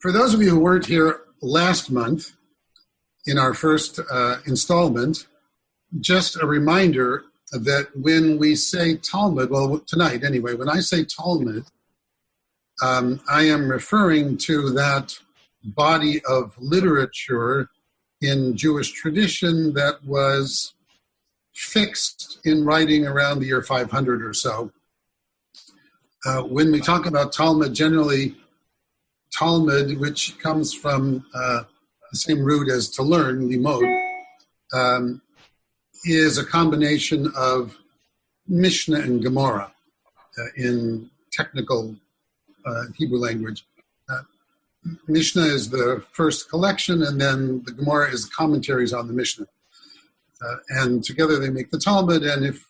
For those of you who weren't here last month in our first installment, just a reminder that when we say Talmud, well, tonight anyway, when I say Talmud, I am referring to that body of literature in Jewish tradition that was fixed in writing around the year 500 or so. When we talk about Talmud, generally Talmud, which comes from the same root as to learn, limod, is a combination of Mishnah and Gemara in technical Hebrew language. Mishnah is the first collection, and then the Gemara is the commentaries on the Mishnah. And together they make the Talmud, and if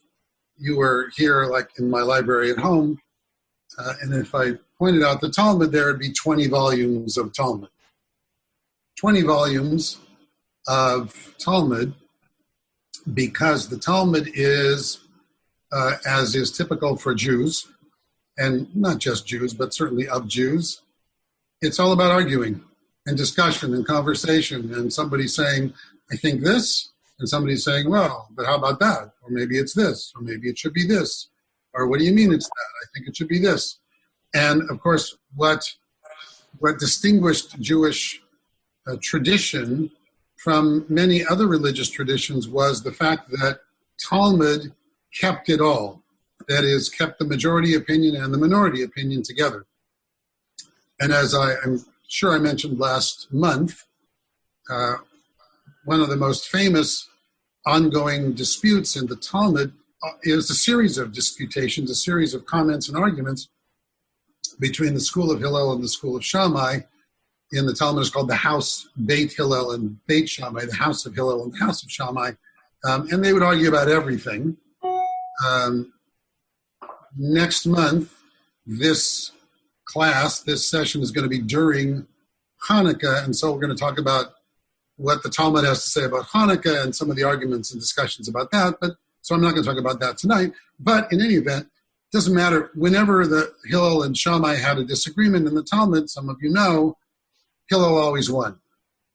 you were here, like in my library at home, and if I pointed out the Talmud, there would be 20 volumes of Talmud. 20 volumes of Talmud, because the Talmud is, as is typical for Jews, and not just Jews, but certainly of Jews, it's all about arguing and discussion and conversation, and somebody saying, I think this, and somebody saying, well, but how about that? Or maybe it's this, or maybe it should be this. Or what do you mean it's that? I think it should be this. And of course, what distinguished Jewish tradition from many other religious traditions was the fact that Talmud kept it all. That is, kept the majority opinion and the minority opinion together. And as I'm sure I mentioned last month, one of the most famous ongoing disputes in the Talmud is a series of disputations, a series of comments and arguments between the school of Hillel and the school of Shammai. In the Talmud, it's called the house Beit Hillel and Beit Shammai, the house of Hillel and the house of Shammai. And they would argue about everything. Next month, this session is going to be during Hanukkah, and so we're going to talk about what the Talmud has to say about Hanukkah and some of the arguments and discussions about that. So I'm not going to talk about that tonight. But in any event, it doesn't matter. Whenever the Hillel and Shammai had a disagreement in the Talmud, some of you know, Hillel always won,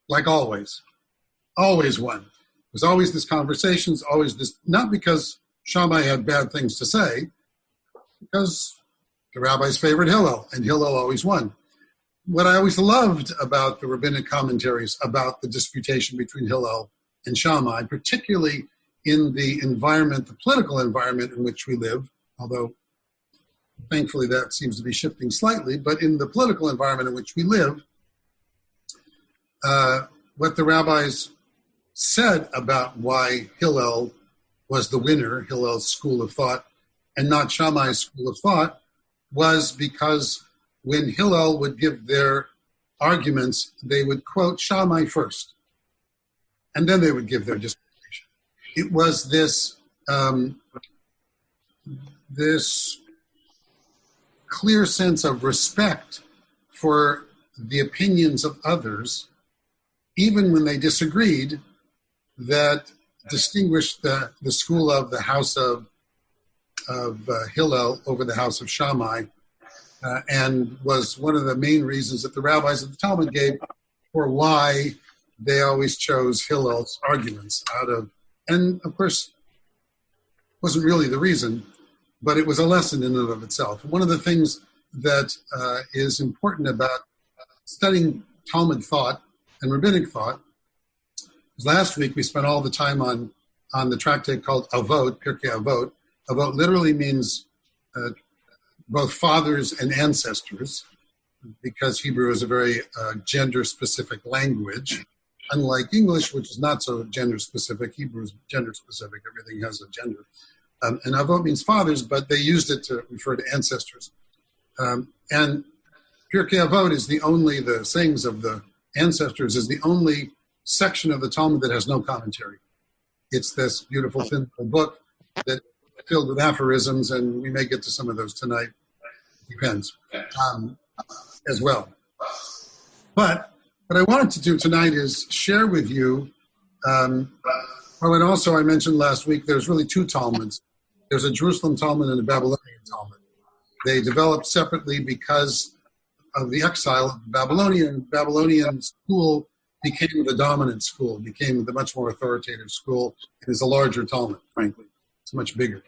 like always. Always won. There's always this conversation, always this, not because Shammai had bad things to say, because the rabbis favored Hillel, and Hillel always won. What I always loved about the rabbinic commentaries about the disputation between Hillel and Shammai, particularly in the environment, the political environment in which we live, although thankfully that seems to be shifting slightly, but in the political environment in which we live, what the rabbis said about why Hillel was the winner, Hillel's school of thought, and not Shammai's school of thought, was because when Hillel would give their arguments, they would quote Shammai first, and then they would give their disputation. It was this clear sense of respect for the opinions of others, even when they disagreed, that distinguished the school of the house of Hillel over the house of Shammai, and was one of the main reasons that the rabbis of the Talmud gave for why they always chose Hillel's arguments and of course, wasn't really the reason, but it was a lesson in and of itself. One of the things that is important about studying Talmud thought and rabbinic thought is last week we spent all the time on the tractate called Avot, Pirkei Avot. Avot literally means both fathers and ancestors, because Hebrew is a very gender-specific language. Unlike English, which is not so gender-specific, Hebrew is gender-specific. Everything has a gender. And Avot means fathers, but they used it to refer to ancestors. And Pirkei Avot is the sayings of the ancestors is the only section of the Talmud that has no commentary. It's this beautiful thin book that filled with aphorisms, and we may get to some of those tonight. Depends, as well. But what I wanted to do tonight is share with you, and also I mentioned last week, there's really two Talmuds. There's a Jerusalem Talmud and a Babylonian Talmud. They developed separately because of the exile of the Babylonian school became the dominant school, became the much more authoritative school. It is a larger Talmud, frankly. It's much bigger.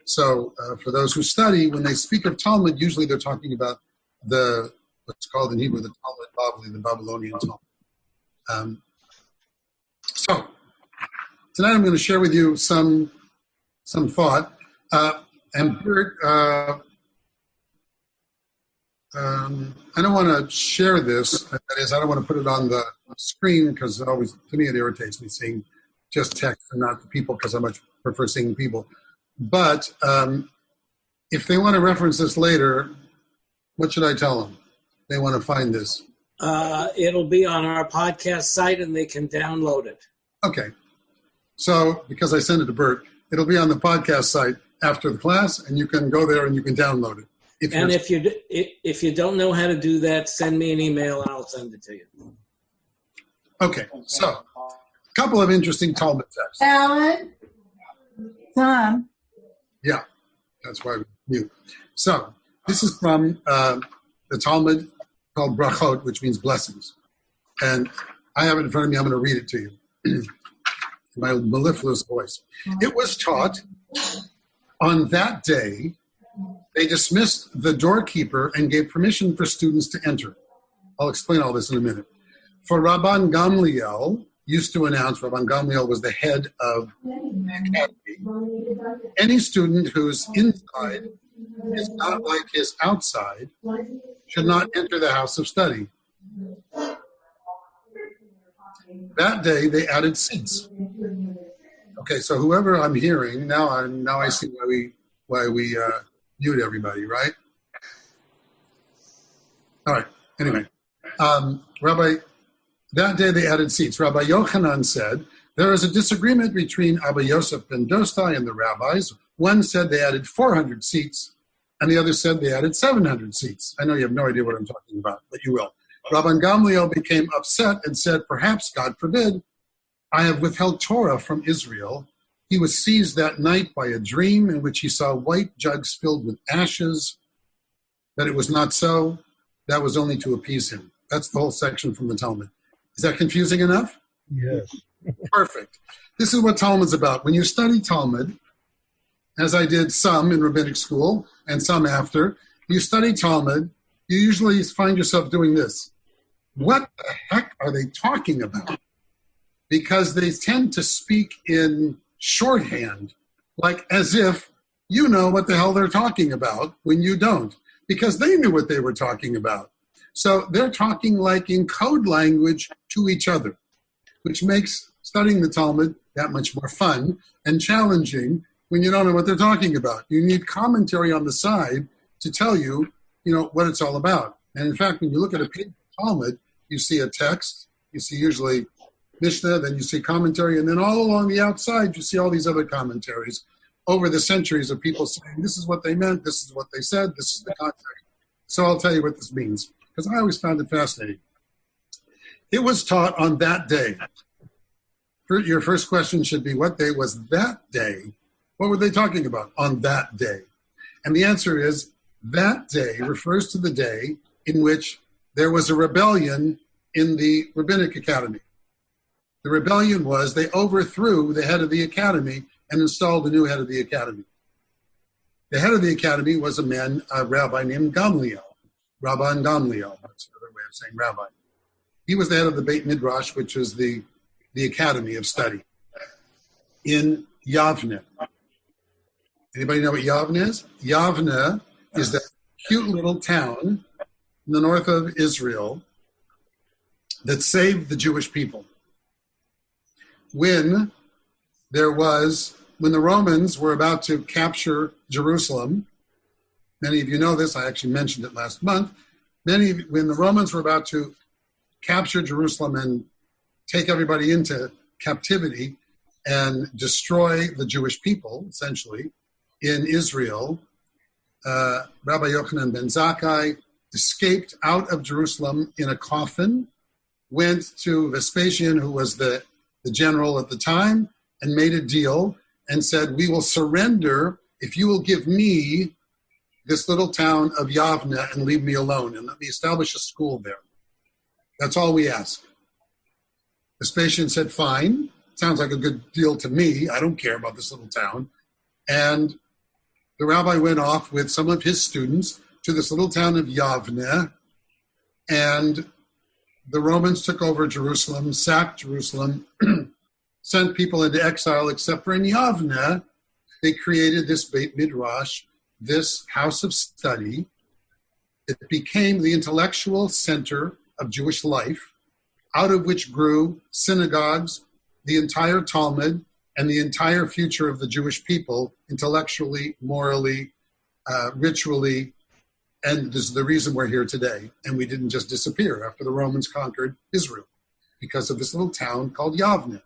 So for those who study, when they speak of Talmud, usually they're talking about what's called in Hebrew the Talmud Bavli, the Babylonian Talmud. So tonight I'm going to share with you some thought. And Bert, I don't want to share this. That is, I don't want to put it on the screen because to me, it irritates me seeing just text and not the people because I much prefer seeing people. But if they want to reference this later, what should I tell them? They want to find this. It'll be on our podcast site and they can download it. Okay. So, because I sent it to Bert, it'll be on the podcast site after the class, and you can go there and you can download it. If you don't know how to do that, send me an email and I'll send it to you. Okay, so a couple of interesting Talmud texts. Alan? Tom? Yeah, that's why we mute. So this is from the Talmud called Brachot, which means blessings. And I have it in front of me. I'm going to read it to you in my mellifluous voice. It was taught on that day, they dismissed the doorkeeper and gave permission for students to enter. I'll explain all this in a minute. For Rabban Gamliel used to announce, Rabban Gamliel was the head of the academy, any student whose inside is not like his outside should not enter the house of study. That day they added seats. Okay, so whoever I'm hearing, now I see why we mute everybody, right? All right, anyway. That day they added seats. Rabbi Yochanan said, there is a disagreement between Abba Yosef ben Dostai and the rabbis. One said they added 400 seats, and the other said they added 700 seats. I know you have no idea what I'm talking about, but you will. Rabban Gamliel became upset and said, perhaps, God forbid, I have withheld Torah from Israel. He was seized that night by a dream in which he saw white jugs filled with ashes, that it was not so. That was only to appease him. That's the whole section from the Talmud. Is that confusing enough? Yes. Perfect. This is what Talmud's about. When you study Talmud, as I did some in rabbinic school and some after, you study Talmud, you usually find yourself doing this. What the heck are they talking about? Because they tend to speak in shorthand, like as if you know what the hell they're talking about when you don't, because they knew what they were talking about. So they're talking like in code language to each other, which makes studying the Talmud that much more fun and challenging when you don't know what they're talking about. You need commentary on the side to tell you, what it's all about. And in fact, when you look at a page of Talmud, you see a text, you see usually Mishnah, then you see commentary, and then all along the outside, you see all these other commentaries over the centuries of people saying, this is what they meant, this is what they said, this is the context. So I'll tell you what this means, because I always found it fascinating. It was taught on that day. Your first question should be, what day was that day? What were they talking about on that day? And the answer is, that day refers to the day in which there was a rebellion in the Rabbinic Academy. The rebellion was they overthrew the head of the academy and installed a new head of the academy. The head of the academy was a rabbi named Gamliel, Rabban Gamliel. That's another way of saying rabbi. He was the head of the Beit Midrash, which is the academy of study in Yavne. Anybody know what Yavne is? Yavne is that cute little town in the north of Israel that saved the Jewish people. When the Romans were about to capture Jerusalem, many of you know this, I actually mentioned it last month, when the Romans were about to capture Jerusalem and take everybody into captivity and destroy the Jewish people, essentially, in Israel, Rabbi Yochanan ben Zakkai escaped out of Jerusalem in a coffin, went to Vespasian, who was the general at the time, and made a deal and said, we will surrender if you will give me this little town of Yavne and leave me alone and let me establish a school there. That's all we ask. Vespasian said, fine. Sounds like a good deal to me. I don't care about this little town. And the rabbi went off with some of his students to this little town of Yavne, and the Romans took over Jerusalem, sacked Jerusalem, sent people into exile, except for in Yavne, they created this Beit Midrash, this house of study. It became the intellectual center of Jewish life, out of which grew synagogues, the entire Talmud, and the entire future of the Jewish people, intellectually, morally, ritually, and this is the reason we're here today. And we didn't just disappear after the Romans conquered Israel, because of this little town called Yavne.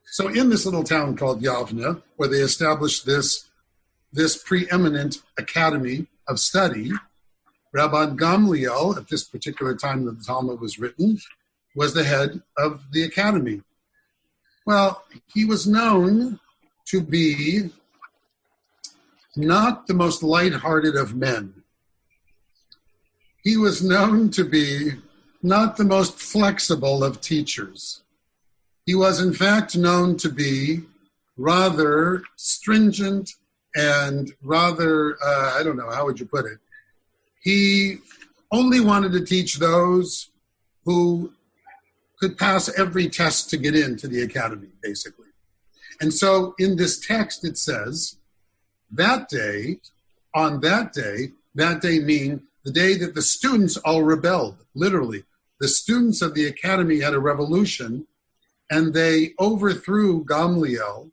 So in this little town called Yavne, where they established this preeminent academy of study, Rabbi Gamliel, at this particular time that the Talmud was written, was the head of the academy. Well, he was known to be not the most lighthearted of men. He was known to be not the most flexible of teachers. He was, in fact, known to be rather stringent and rather, I don't know, how would you put it? He only wanted to teach those who could pass every test to get into the academy, basically. And so in this text it says, that day meaning the day that the students all rebelled, literally. The students of the academy had a revolution, and they overthrew Gamliel,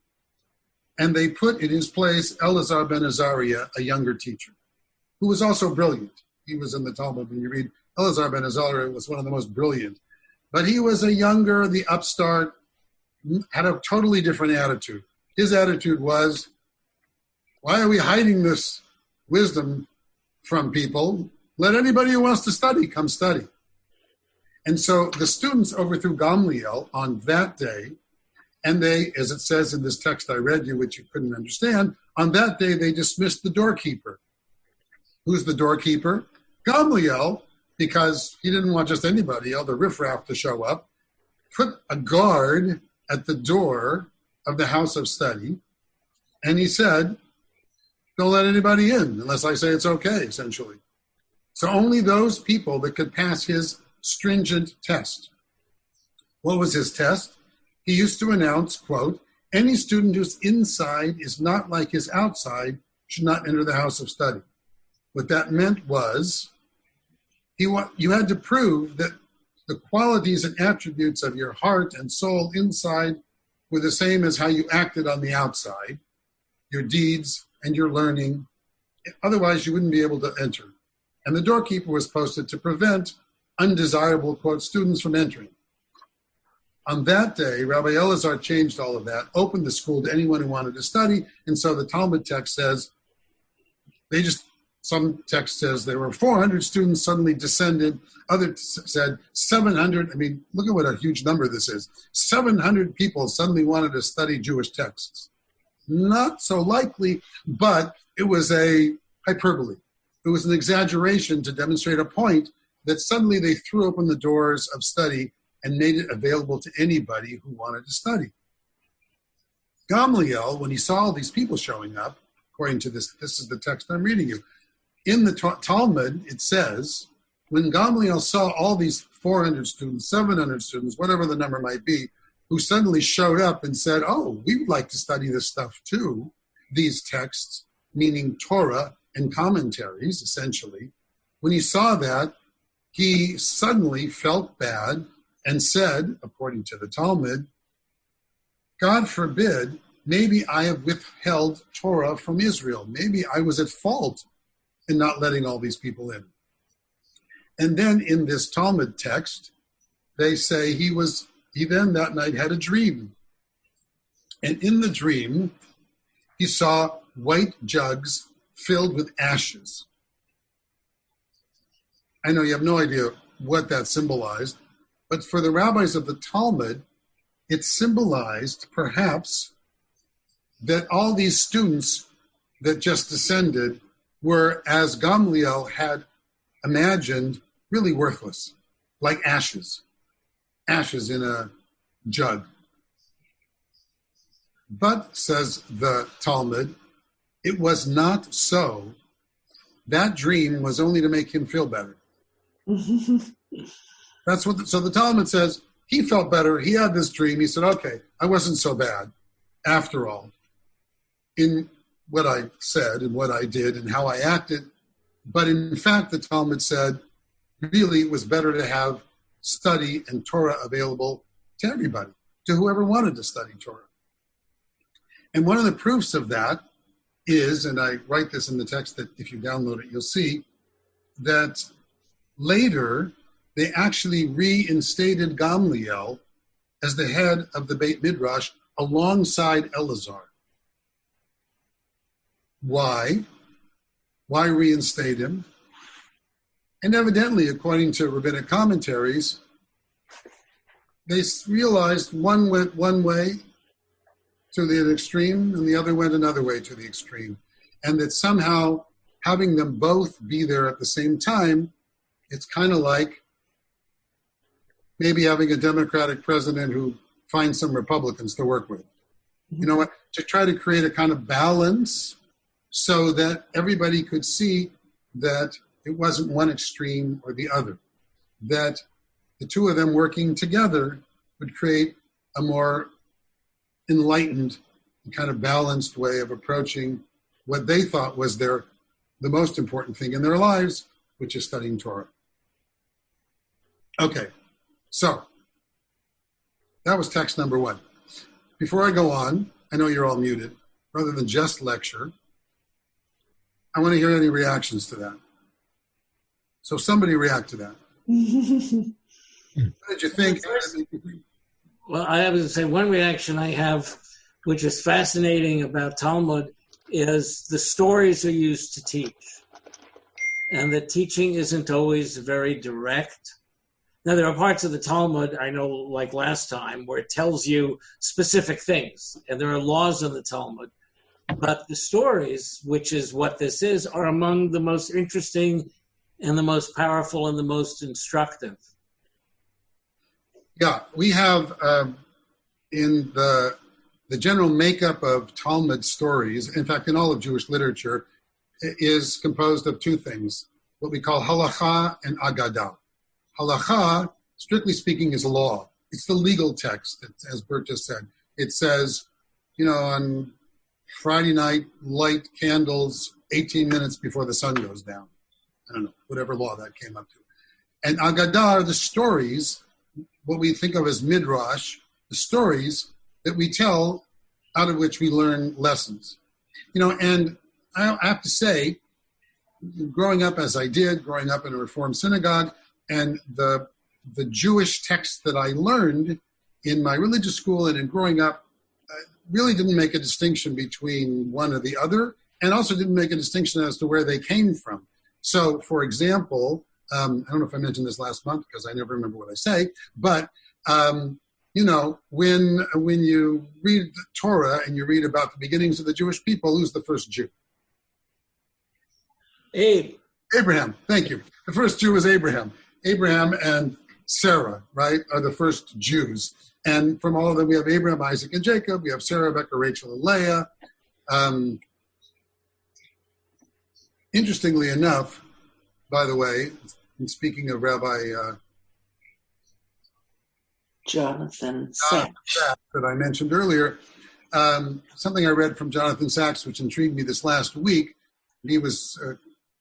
and they put in his place Elazar ben Azariah, a younger teacher, who was also brilliant. He was in the Talmud. When you read, Elazar ben Azariah was one of the most brilliant. But he was a younger, the upstart, had a totally different attitude. His attitude was, why are we hiding this wisdom from people? Let anybody who wants to study come study. And so the students overthrew Gamliel on that day, and they, as it says in this text I read you, which you couldn't understand, on that day they dismissed the doorkeeper. Who's the doorkeeper? Gamliel, because he didn't want just anybody, all the riffraff to show up, put a guard at the door of the house of study, and he said, don't let anybody in unless I say it's okay, essentially. So only those people that could pass his stringent test. What was his test? He used to announce, quote, any student whose inside is not like his outside should not enter the house of study. What that meant was, you had to prove that the qualities and attributes of your heart and soul inside were the same as how you acted on the outside, your deeds and your learning. Otherwise, you wouldn't be able to enter. And the doorkeeper was posted to prevent undesirable, quote, students from entering. On that day, Rabbi Elazar changed all of that, opened the school to anyone who wanted to study, and so the Talmud text says, some text says there were 400 students suddenly descended. Others said 700. I mean, look at what a huge number this is. 700 people suddenly wanted to study Jewish texts. Not so likely, but it was a hyperbole. It was an exaggeration to demonstrate a point that suddenly they threw open the doors of study and made it available to anybody who wanted to study. Gamliel, when he saw all these people showing up, according to this is the text I'm reading you, in the Talmud, it says, when Gamliel saw all these 400 students, 700 students, whatever the number might be, who suddenly showed up and said, oh, we would like to study this stuff too, these texts, meaning Torah and commentaries, essentially. When he saw that, he suddenly felt bad and said, according to the Talmud, God forbid, maybe I have withheld Torah from Israel. Maybe I was at fault in not letting all these people in. And then in this Talmud text, they say he then that night had a dream. And in the dream, he saw white jugs filled with ashes. I know you have no idea what that symbolized, but for the rabbis of the Talmud, it symbolized perhaps that all these students that just descended were, as Gamliel had imagined, really worthless, like ashes in a jug. But, says the Talmud, it was not so. That dream was only to make him feel better. So the Talmud says he felt better. He had this dream. He said, okay, I wasn't so bad after all in what I said and what I did and how I acted. But in fact, the Talmud said, really, it was better to have study and Torah available to everybody, to whoever wanted to study Torah. And one of the proofs of that is, and I write this in the text that if you download it, you'll see, that later they actually reinstated Gamliel as the head of the Beit Midrash alongside Elazar. Why? Why reinstate him? And evidently, according to rabbinic commentaries, they realized one went one way to the extreme and the other went another way to the extreme. And that somehow having them both be there at the same time, it's kind of like maybe having a Democratic president who finds some Republicans to work with. You know what? To try to create a kind of balance so that everybody could see that it wasn't one extreme or the other, that the two of them working together would create a more enlightened and kind of balanced way of approaching what they thought was the most important thing in their lives, which is studying Torah. Okay, so that was text number 1. Before I go on, I know you're all muted, rather than just lecture, I want to hear any reactions to that. So somebody react to that. What did you think? Well, I have to say one reaction I have, which is fascinating about Talmud, is the stories are used to teach. And the teaching isn't always very direct. Now, there are parts of the Talmud, I know, like last time, where it tells you specific things. And there are laws in the Talmud. But the stories, which is what this is, are among the most interesting and the most powerful and the most instructive. Yeah, we have in the general makeup of Talmud stories, in fact, in all of Jewish literature, is composed of two things, what we call halacha and agadah. Halacha, strictly speaking, is law. It's the legal text, as Bert just said. It says, on Friday night, light candles 18 minutes before the sun goes down. I don't know, whatever law that came up to. And agadah are the stories, what we think of as midrash, the stories that we tell out of which we learn lessons. And I have to say, growing up as I did, growing up in a Reform synagogue, and the Jewish texts that I learned in my religious school and in growing up really didn't make a distinction between one or the other, and also didn't make a distinction as to where they came from. So, for example, I don't know if I mentioned this last month because I never remember what I say, but when you read the Torah and you read about the beginnings of the Jewish people, who's the first Jew? Abraham, thank you. The first Jew is Abraham. Abraham and Sarah, right, are the first Jews. And from all of them, we have Abraham, Isaac, and Jacob. We have Sarah, Rebecca, Rachel, and Leah. Interestingly enough, by the way, and speaking of Rabbi Jonathan Sachs that I mentioned earlier, something I read from Jonathan Sachs, which intrigued me this last week. He was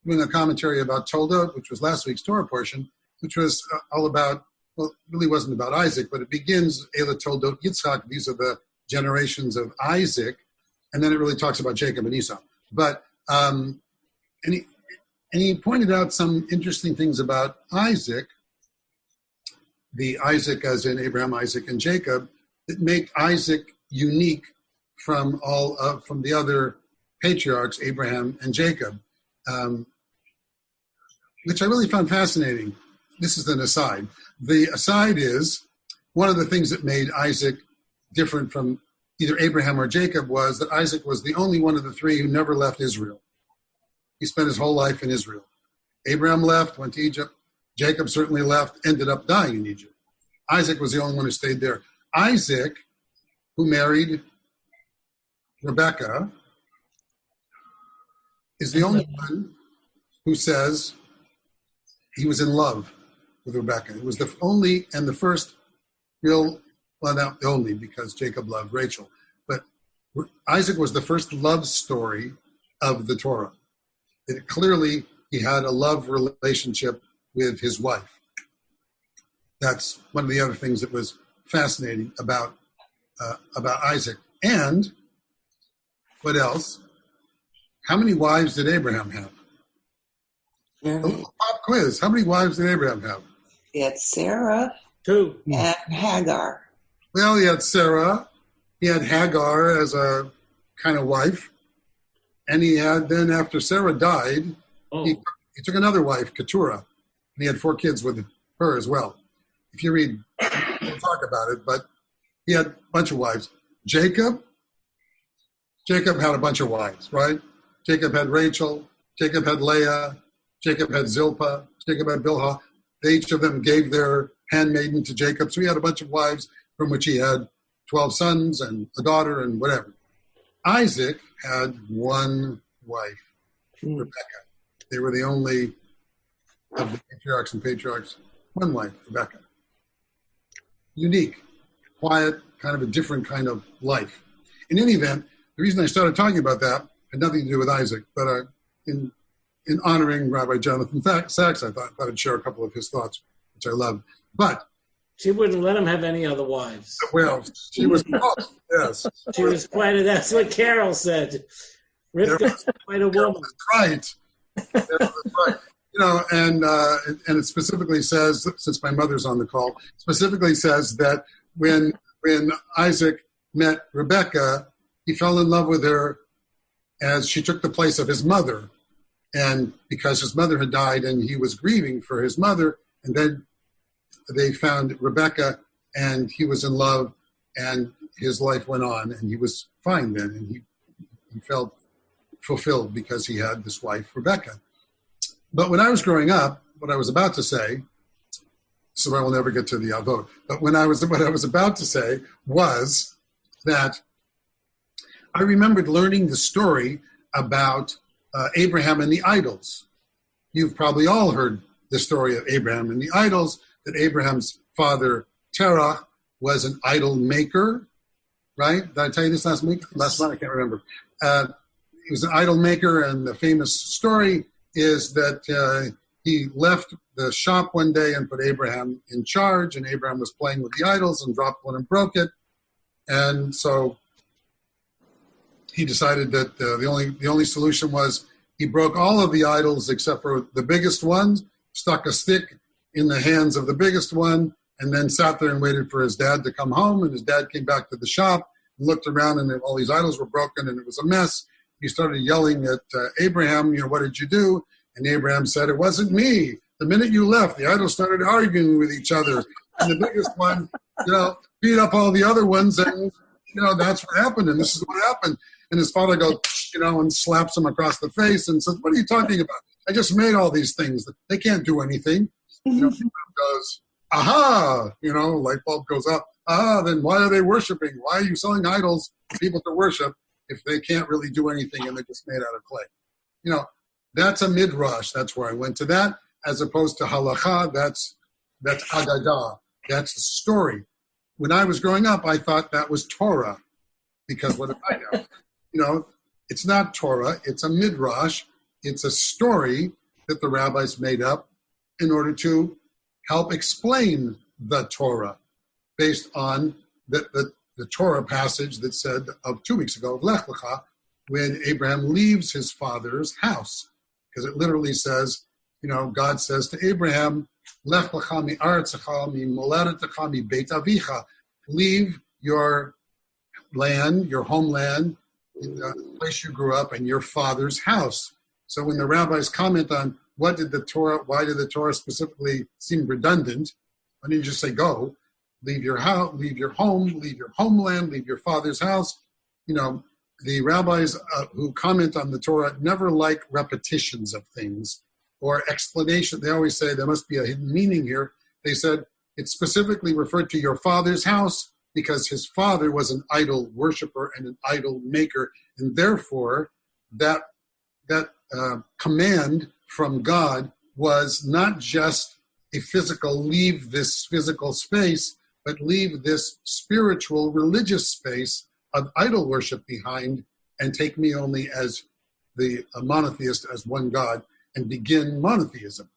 doing a commentary about Toldot, which was last week's Torah portion, which was all about, well, it really wasn't about Isaac, but it begins, Ela Toldot Yitzchak, these are the generations of Isaac, and then it really talks about Jacob and Esau. But, and he pointed out some interesting things about Isaac, the Isaac as in Abraham, Isaac, and Jacob, that make Isaac unique from from the other patriarchs, Abraham and Jacob, which I really found fascinating. This is an aside. The aside is one of the things that made Isaac different from either Abraham or Jacob was that Isaac was the only one of the three who never left Israel. he spent his whole life in Israel. Abraham left, went to Egypt. Jacob certainly left, ended up dying in Egypt. Isaac was the only one who stayed there. Isaac, who married Rebekah, is the only one who says he was in love with Rebekah. It was the only and the first real, well, not the only, because Jacob loved Rachel, but Isaac was the first love story of the Torah. Clearly, he had a love relationship with his wife. That's one of the other things that was fascinating about Isaac. And what else? How many wives did Abraham have? A little pop quiz. How many wives did Abraham have? He had Sarah. 2. And Hagar. Well, he had Sarah. He had Hagar as a kind of wife. And he had, then after Sarah died, he took another wife, Keturah. And he had 4 kids with her as well. If you read, we'll talk about it, but he had a bunch of wives. Jacob had a bunch of wives, right? Jacob had Rachel. Jacob had Leah. Jacob had Zilpah. Jacob had Bilhah. Each of them gave their handmaiden to Jacob. So he had a bunch of wives from which he had 12 sons and a daughter and whatever. Isaac had one wife, Rebekah. They were the only of the patriarchs, one wife, Rebekah. Unique, quiet, kind of a different kind of life. In any event, the reason I started talking about that had nothing to do with Isaac, but in honoring Rabbi Jonathan Sachs, I thought I'd share a couple of his thoughts, which I love. But she wouldn't let him have any other wives. Well, she was close, yes. She was that's what Carol said. Rivka was quite a woman. Right. That's right. You know, and it specifically says, since my mother's on the call, specifically says that when Isaac met Rebekah, he fell in love with her as she took the place of his mother. And because his mother had died and he was grieving for his mother, and then they found Rebekah and he was in love and his life went on and he was fine then. And he felt fulfilled because he had this wife, Rebekah. But when I was growing up, what I was about to say, so I will never get to the avot, but what I was about to say was that I remembered learning the story about Abraham and the idols. You've probably all heard the story of Abraham and the idols, that Abraham's father, Terah, was an idol maker, right? Did I tell you this last month? I can't remember. He was an idol maker, and the famous story is that he left the shop one day and put Abraham in charge, and Abraham was playing with the idols and dropped one and broke it. And so he decided that the only solution was he broke all of the idols except for the biggest ones, stuck a stick in the hands of the biggest one, and then sat there and waited for his dad to come home. And his dad came back to the shop and looked around, and all these idols were broken, and it was a mess. He started yelling at Abraham, what did you do? And Abraham said, it wasn't me. The minute you left, the idols started arguing with each other. And the biggest one, beat up all the other ones, and, that's what happened, and this is what happened. And his father goes, and slaps him across the face and says, what are you talking about? I just made all these things. They can't do anything. Goes, aha, light bulb goes up. Then why are they worshiping? Why are you selling idols for people to worship if they can't really do anything and they're just made out of clay? That's a midrash. That's where I went to that, as opposed to halacha. That's agadah. That's the story. When I was growing up, I thought that was Torah, because what did I know? It's not Torah. It's a midrash. It's a story that the rabbis made up in order to help explain the Torah, based on the Torah passage that said of 2 weeks ago of Lech Lecha, when Abraham leaves his father's house. Because it literally says, God says to Abraham, Lech Lecha mi aretzecha mi moledetecha mi beit avicha. Leave your land, your homeland, the place you grew up, and your father's house. So when the rabbis comment on why did the Torah specifically seem redundant, why didn't you just say go? Leave your house, leave your home, leave your homeland, leave your father's house. the rabbis who comment on the Torah never like repetitions of things or explanation. They always say there must be a hidden meaning here. They said it specifically referred to your father's house because his father was an idol worshiper and an idol maker, and therefore that command from God was not just a physical leave this physical space, but leave this spiritual religious space of idol worship behind and take me only as a monotheist, as one God, and begin monotheism.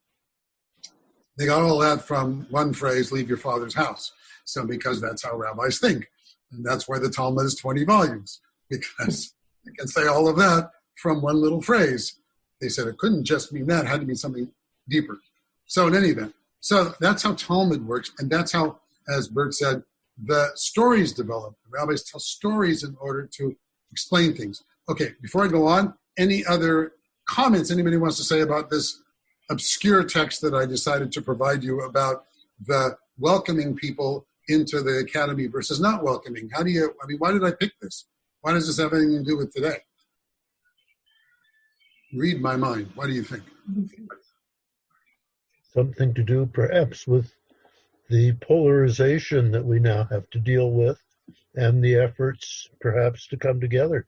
They got all that from one phrase, leave your father's house. So because that's how rabbis think. And that's why the Talmud is 20 volumes, because they can say all of that from one little phrase. They said it couldn't just mean that, it had to be something deeper. So in any event, so that's how Talmud works, and that's how, as Bert said, the stories develop. The rabbis tell stories in order to explain things. Okay, before I go on, any other comments anybody wants to say about this obscure text that I decided to provide you about the welcoming people into the academy versus not welcoming? Why did I pick this? Why does this have anything to do with today? Read my mind. What do you think? Something to do perhaps with the polarization that we now have to deal with and the efforts perhaps to come together.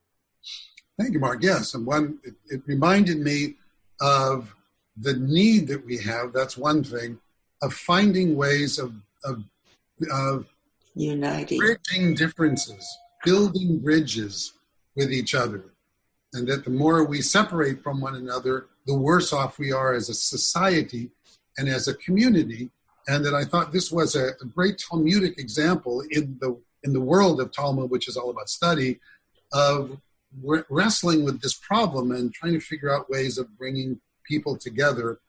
Thank you, Mark. Yes, and it reminded me of the need that we have, that's one thing, of finding ways of uniting, bridging differences, building bridges with each other. And that the more we separate from one another, the worse off we are as a society and as a community. And that I thought this was a great Talmudic example in the world of Talmud, which is all about study, of wrestling with this problem and trying to figure out ways of bringing people together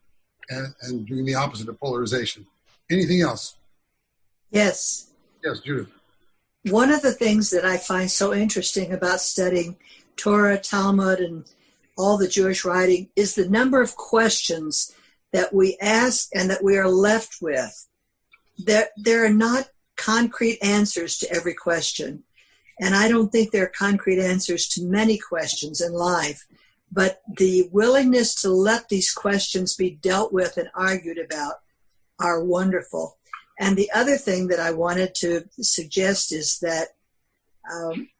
and doing the opposite of polarization. Anything else? Yes. Yes, Judith. One of the things that I find so interesting about studying Torah, Talmud, and all the Jewish writing is the number of questions that we ask and that we are left with. There are not concrete answers to every question. And I don't think there are concrete answers to many questions in life. But the willingness to let these questions be dealt with and argued about are wonderful. And the other thing that I wanted to suggest is that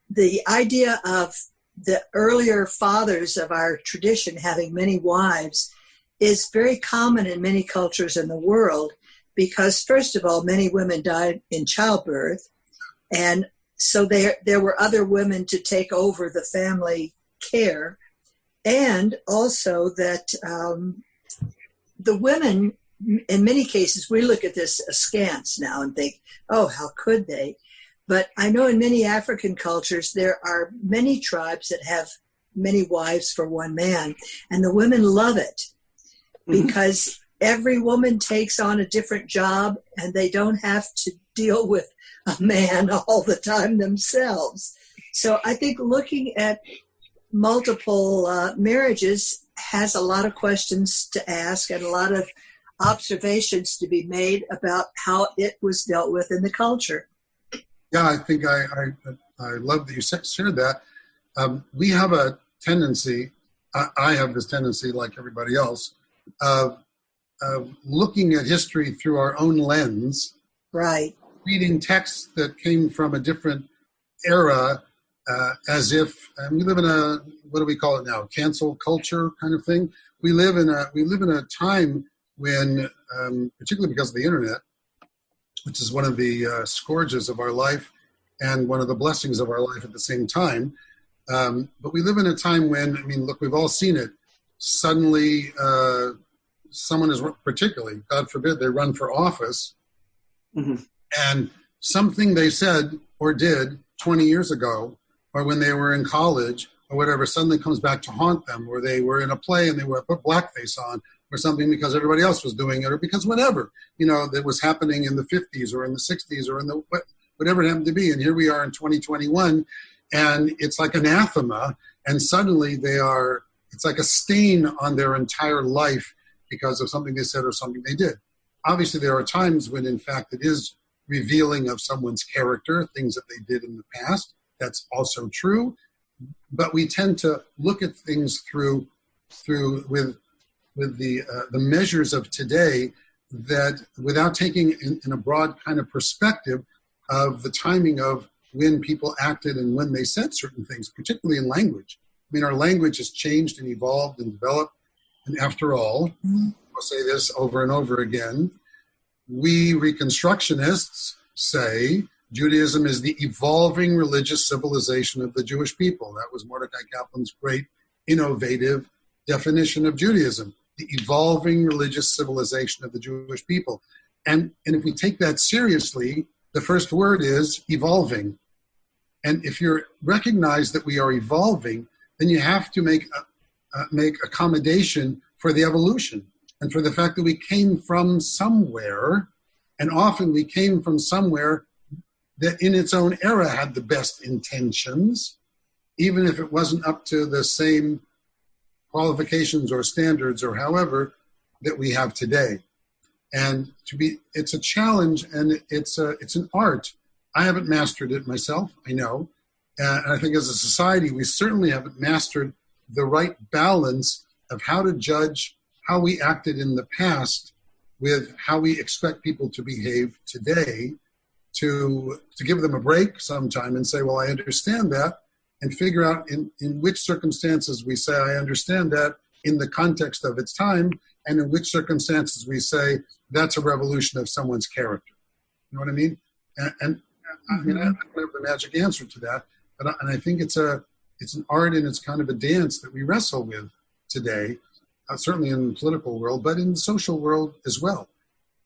the idea of the earlier fathers of our tradition having many wives is very common in many cultures in the world because, first of all, many women died in childbirth. And so there were other women to take over the family care. And also that the women, in many cases, we look at this askance now and think, oh, how could they? But I know in many African cultures, there are many tribes that have many wives for one man. And the women love it because every woman takes on a different job and they don't have to deal with a man all the time themselves. So I think looking at multiple marriages has a lot of questions to ask and a lot of observations to be made about how it was dealt with in the culture. Yeah, I think I love that you shared that. We have a tendency, I have this tendency like everybody else, of looking at history through our own lens. Right. Reading texts that came from a different era as if we live in a, what do we call it now, cancel culture kind of thing. We live in a time when, particularly because of the internet, which is one of the scourges of our life and one of the blessings of our life at the same time. But we live in a time when, look, we've all seen it. Suddenly, someone is, particularly, God forbid, they run for office, and something they said or did 20 years ago, or when they were in college, or whatever, suddenly comes back to haunt them, or they were in a play and they were put blackface on, or something because everybody else was doing it, or because whatever, that was happening in the 50s or in the 60s or in the whatever it happened to be. And here we are in 2021, and it's like anathema, and suddenly it's like a stain on their entire life because of something they said or something they did. Obviously, there are times when, in fact, it is revealing of someone's character, things that they did in the past. That's also true. but we tend to look at things through with the measures of today, that without taking in a broad kind of perspective of the timing of when people acted and when they said certain things, particularly in language. I mean, our language has changed and evolved and developed. And after all, I'll say this over and over again, we Reconstructionists say Judaism is the evolving religious civilization of the Jewish people. That was Mordecai Kaplan's great innovative definition of Judaism, the evolving religious civilization of the Jewish people. And if we take that seriously, the first word is evolving. And if you recognize that we are evolving, then you have to make accommodation for the evolution and for the fact that we came from somewhere, and often we came from somewhere that in its own era had the best intentions, even if it wasn't up to the same qualifications or standards or however that we have today. And it's a challenge, and it's an art. I haven't mastered it myself, I know. And I think as a society, we certainly haven't mastered the right balance of how to judge how we acted in the past with how we expect people to behave today, to give them a break sometime and say, well, I understand that, and figure out in which circumstances we say, I understand that in the context of its time, and in which circumstances we say, that's a revolution of someone's character. You know what I mean? And I mean, I don't have the magic answer to that, but I think it's an art and it's kind of a dance that we wrestle with today, certainly in the political world, but in the social world as well.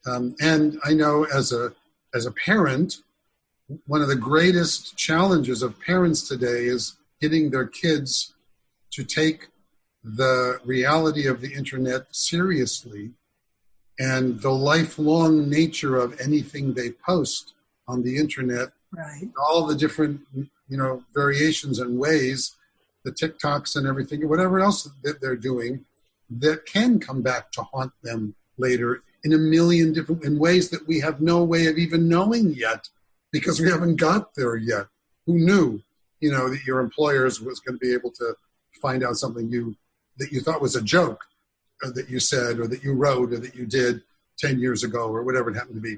And I know as a parent, one of the greatest challenges of parents today is getting their kids to take the reality of the internet seriously and the lifelong nature of anything they post on the internet, right? All the different, variations and ways, the TikToks and everything, whatever else that they're doing, that can come back to haunt them later in a million different in ways that we have no way of even knowing yet, because we haven't got there yet. Who knew, that your employers was going to be able to find out something that you thought was a joke, or that you said, or that you wrote, or that you did 10 years ago, or whatever it happened to be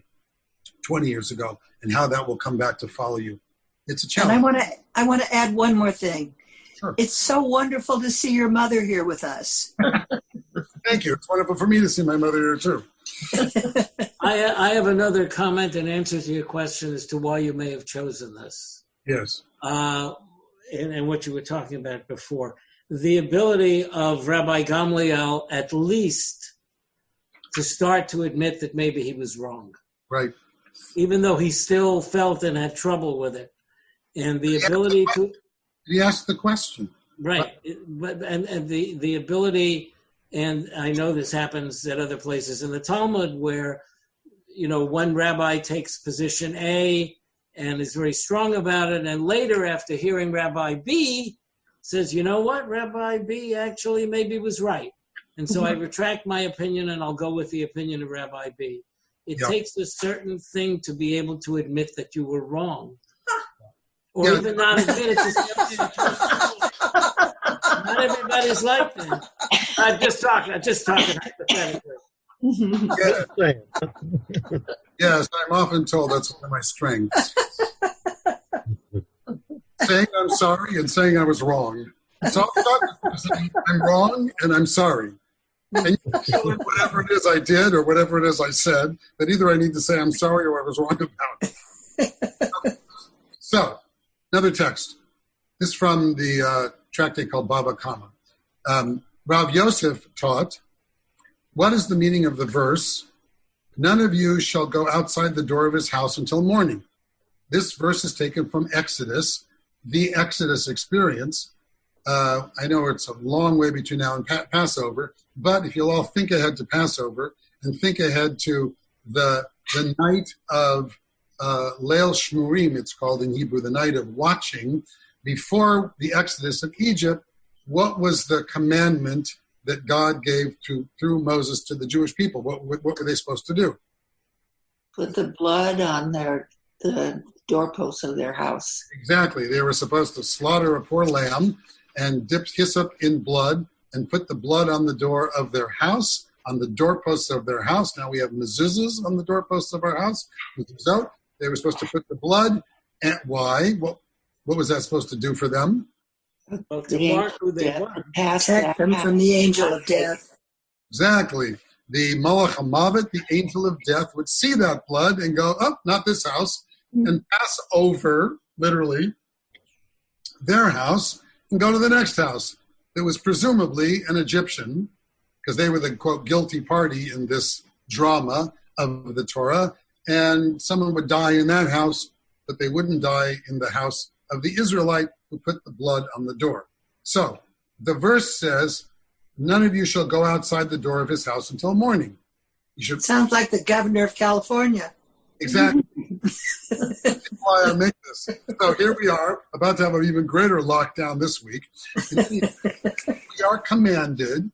20 years ago, and how that will come back to follow you. It's a challenge. And I want to add one more thing. Sure. It's so wonderful to see your mother here with us. Thank you. It's wonderful for me to see my mother here too. I have another comment and answer to your question as to why you may have chosen this. Yes. And what you were talking about before. The ability of Rabbi Gamliel at least to start to admit that maybe he was wrong. Right. Even though he still felt and had trouble with it. And the ability to... He asked the question. Right. And the ability, and I know this happens at other places in the Talmud where, one rabbi takes position A and is very strong about it, and later after hearing Rabbi B says, you know what, Rabbi B actually maybe was right. And so I retract my opinion and I'll go with the opinion of Rabbi B. It takes a certain thing to be able to admit that you were wrong. Or even not admit it to not everybody's like that. I'm just talking hypothetically. Yes, I'm often told that's one of my strengths. Saying I'm sorry and saying I was wrong. So I'm wrong and I'm sorry. And you can feel whatever it is I did or whatever it is I said, that either I need to say I'm sorry or I was wrong about it. So, another text. This is from the tractate called Bava Kama. Rav Yosef taught, what is the meaning of the verse, none of you shall go outside the door of his house until morning? This verse is taken from Exodus, the Exodus experience. I know it's a long way between now and Passover, but if you'll all think ahead to Passover and think ahead to the night of Leil Shmurim, it's called in Hebrew, the night of watching, before the Exodus of Egypt, what was the commandment that God gave through Moses to the Jewish people? What were they supposed to do? Put the blood on the doorposts of their house. Exactly. They were supposed to slaughter a poor lamb and dipped hyssop in blood and put the blood on the door of their house, on the doorposts of their house. Now we have mezuzahs on the doorposts of our house. So they were supposed to put the blood. And why? What was that supposed to do for them? Well, to mark who they were. Protect them from the angel of death. Exactly. The Malach HaMavet, the angel of death, would see that blood and go, oh, not this house, and pass over, literally, their house and go to the next house. It was presumably an Egyptian, because they were the, quote, guilty party in this drama of the Torah, and someone would die in that house, but they wouldn't die in the house of the Israelite who put the blood on the door. So the verse says, none of you shall go outside the door of his house until morning. You should. Sounds like the governor of California. Exactly. That's why I make this. So here we are, about to have an even greater lockdown this week. We are commanded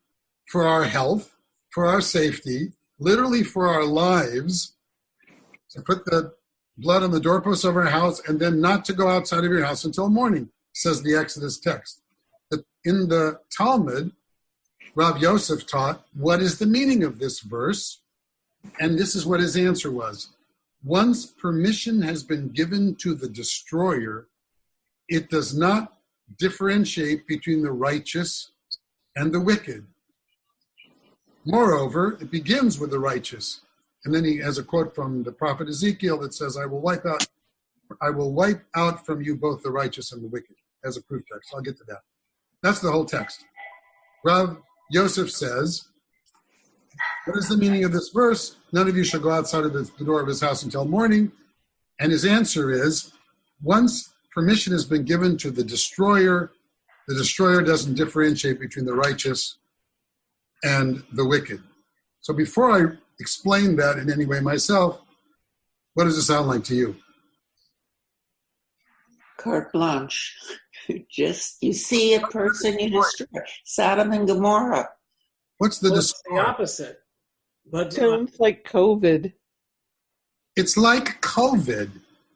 for our health, for our safety, literally for our lives, to put the blood on the doorposts of our house and then not to go outside of your house until morning, says the Exodus text. But in the Talmud, Rav Yosef taught, what is the meaning of this verse? And this is what his answer was. Once permission has been given to the destroyer, it does not differentiate between the righteous and the wicked. Moreover, it begins with the righteous. And then he has a quote from the prophet Ezekiel that says, I will wipe out from you both the righteous and the wicked, as a proof text. I'll get to that. That's the whole text. Rav Yosef says, what is the meaning of this verse? None of you shall go outside of the door of his house until morning. And his answer is, once permission has been given to the destroyer doesn't differentiate between the righteous and the wicked. So before I explain that in any way myself, what does it sound like to you? Carte blanche. You see a person, you destroy. Sodom and Gomorrah. What's the the opposite? But sounds like COVID. It's like COVID.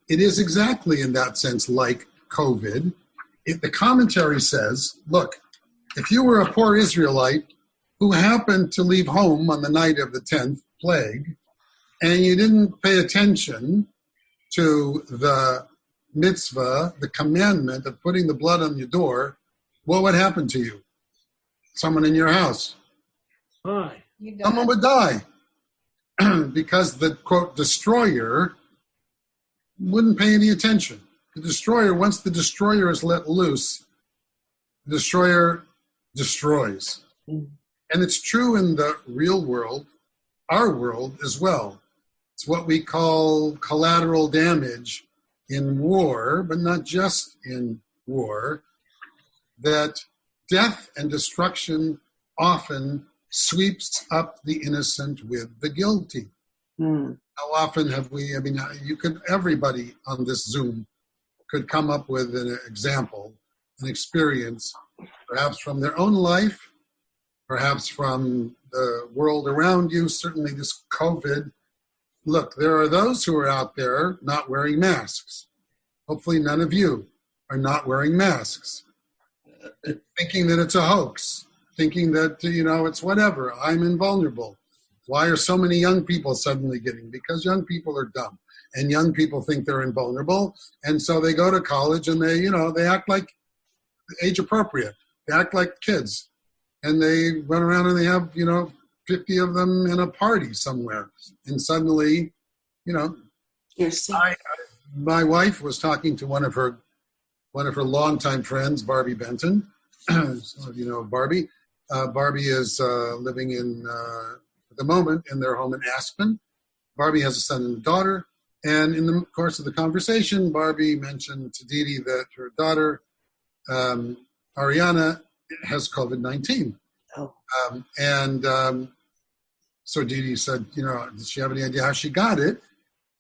It is exactly in that sense like COVID. The commentary says, look, if you were a poor Israelite who happened to leave home on the night of the 10th plague, and you didn't pay attention to the mitzvah, the commandment of putting the blood on your door, what would happen to you? Someone in your house. Why? Someone would die. Because the, quote, destroyer wouldn't pay any attention. The destroyer, once the destroyer is let loose, the destroyer destroys. And it's true in the real world, our world as well. It's what we call collateral damage in war, but not just in war, that death and destruction often sweeps up the innocent with the guilty. How often have we, everybody on this Zoom could come up with an example, an experience, perhaps from their own life, perhaps from the world around you, certainly this COVID. Look, there are those who are out there not wearing masks. Hopefully none of you are not wearing masks, thinking that it's a hoax, thinking that, it's whatever, I'm invulnerable. Why are so many young people suddenly getting? Because young people are dumb, and young people think they're invulnerable, and so they go to college and they act like age appropriate. They act like kids, and they run around and they have, 50 of them in a party somewhere, and suddenly, my wife was talking to one of her longtime friends, Barbie Benton. Some of you know Barbie. Barbie is living at the moment in their home in Aspen. Barbie has a son and a daughter. And in the course of the conversation, Barbie mentioned to Dee Dee that her daughter, Ariana, has COVID-19. Oh. So Dee Dee said, does she have any idea how she got it?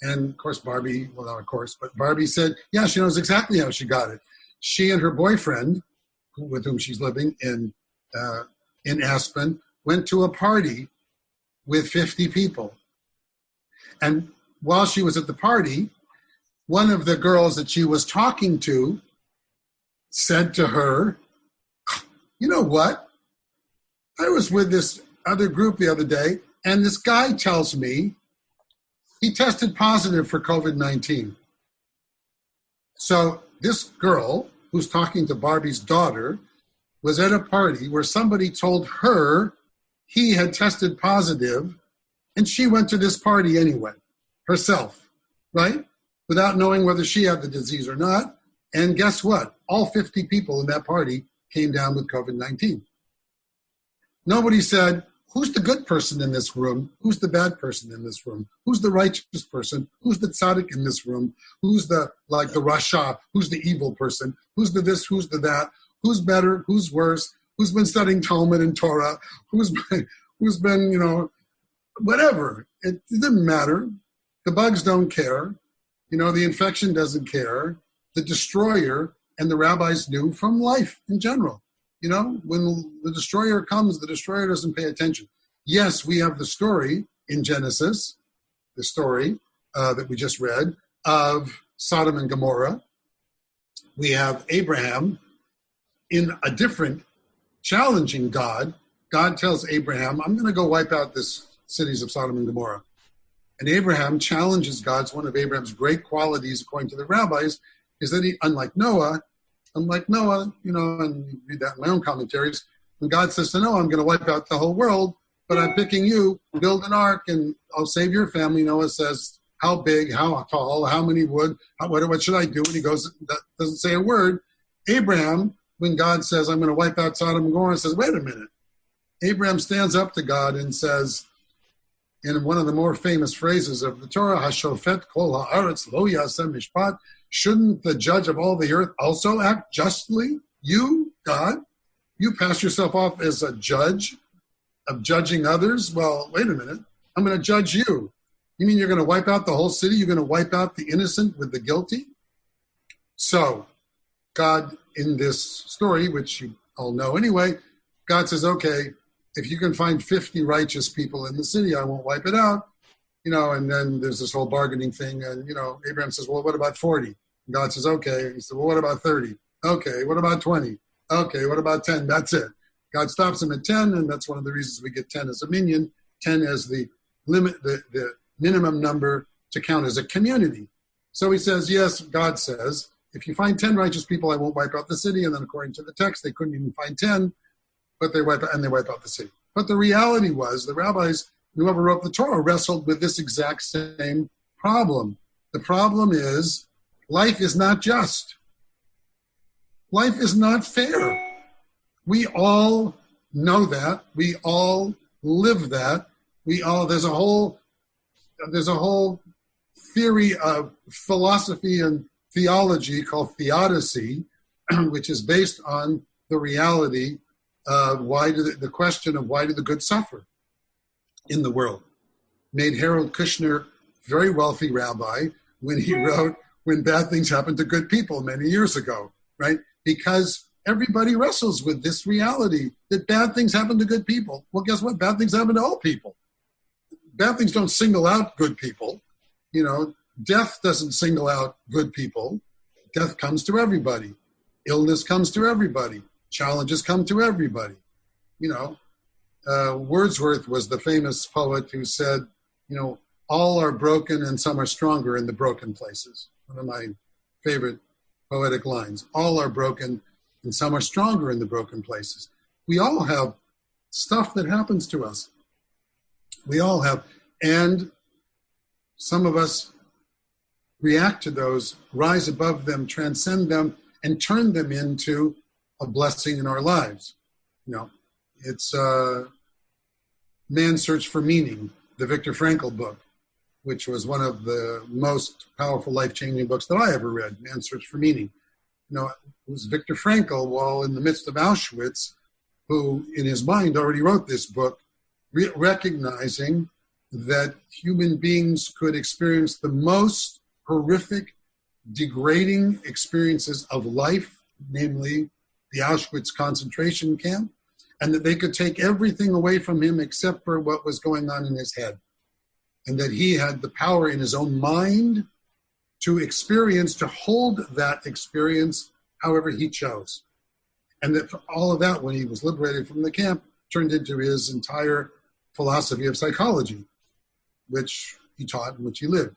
And of course, Barbie said, yeah, she knows exactly how she got it. She and her boyfriend, with whom she's living in Aspen, went to a party with 50 people. And while she was at the party, one of the girls that she was talking to said to her, you know what? I was with this other group the other day, and this guy tells me he tested positive for COVID-19. So this girl, who's talking to Barbie's daughter, was at a party where somebody told her he had tested positive, and she went to this party anyway, herself, right? Without knowing whether she had the disease or not. And guess what? All 50 people in that party came down with COVID-19. Nobody said, who's the good person in this room? Who's the bad person in this room? Who's the righteous person? Who's the tzaddik in this room? Who's the rasha? Who's the evil person? Who's the this? Who's the that? Who's better? Who's worse? Who's been studying Talmud and Torah? Who's been, whatever. It didn't matter. The bugs don't care. The infection doesn't care. The destroyer and the rabbis knew from life in general. When the destroyer comes, the destroyer doesn't pay attention. Yes, we have the story in Genesis, the story that we just read of Sodom and Gomorrah. We have Abraham in a different, challenging God. God tells Abraham, I'm going to go wipe out this cities of Sodom and Gomorrah. And Abraham challenges God. One of Abraham's great qualities, according to the rabbis, is that he, unlike Noah, and you read that in my own commentaries, when God says to Noah, I'm going to wipe out the whole world, but I'm picking you, build an ark, and I'll save your family. Noah says, how big, how tall, how many wood, what should I do? And he goes, that doesn't say a word. Abraham, when God says, I'm going to wipe out Sodom and Gomorrah, says, wait a minute. Abraham stands up to God and says, in one of the more famous phrases of the Torah, Hashofet kol haaretz lo yaseh mishpat, shouldn't the judge of all the earth also act justly? You, God, you pass yourself off as a judge of judging others? Well, wait a minute. I'm going to judge you. You mean you're going to wipe out the whole city? You're going to wipe out the innocent with the guilty? So, God, in this story, which you all know anyway, God says, okay, if you can find 50 righteous people in the city, I won't wipe it out. And then there's this whole bargaining thing. And, Abraham says, well, what about 40? And God says, okay. He said, well, what about 30? Okay. What about 20? Okay. What about 10? That's it. God stops him at 10. And that's one of the reasons we get 10 as a minyan, 10 as the limit, the minimum number to count as a community. So he says, yes, God says, if you find 10 righteous people, I won't wipe out the city. And then according to the text, they couldn't even find 10, but they wipe out the city. But the reality was the rabbis, whoever wrote the Torah, wrestled with this exact same problem. The problem is life is not just. Life is not fair. We all know that. We all live that. There's a whole theory of philosophy and theology called theodicy, which is based on the reality of the question of why do the good suffer in the world. Made Harold Kushner very wealthy rabbi when he wrote When Bad Things Happen to Good People many years ago, right? Because everybody wrestles with this reality that bad things happen to good people. Well, guess what? Bad things happen to all people. Bad things don't single out good people. Death doesn't single out good people. Death comes to everybody. Illness comes to everybody. Challenges come to everybody. Wordsworth was the famous poet who said, all are broken and some are stronger in the broken places. One of my favorite poetic lines. All are broken and some are stronger in the broken places. We all have stuff that happens to us. We all have. And some of us react to those, rise above them, transcend them, and turn them into a blessing in our lives. It's Man's Search for Meaning, the Viktor Frankl book, which was one of the most powerful, life-changing books that I ever read, Man's Search for Meaning. It was Viktor Frankl, while in the midst of Auschwitz, who in his mind already wrote this book, recognizing that human beings could experience the most horrific, degrading experiences of life, namely the Auschwitz concentration camp, and that they could take everything away from him except for what was going on in his head. And that he had the power in his own mind to hold that experience however he chose. And that all of that, when he was liberated from the camp, turned into his entire philosophy of psychology, which he taught and which he lived.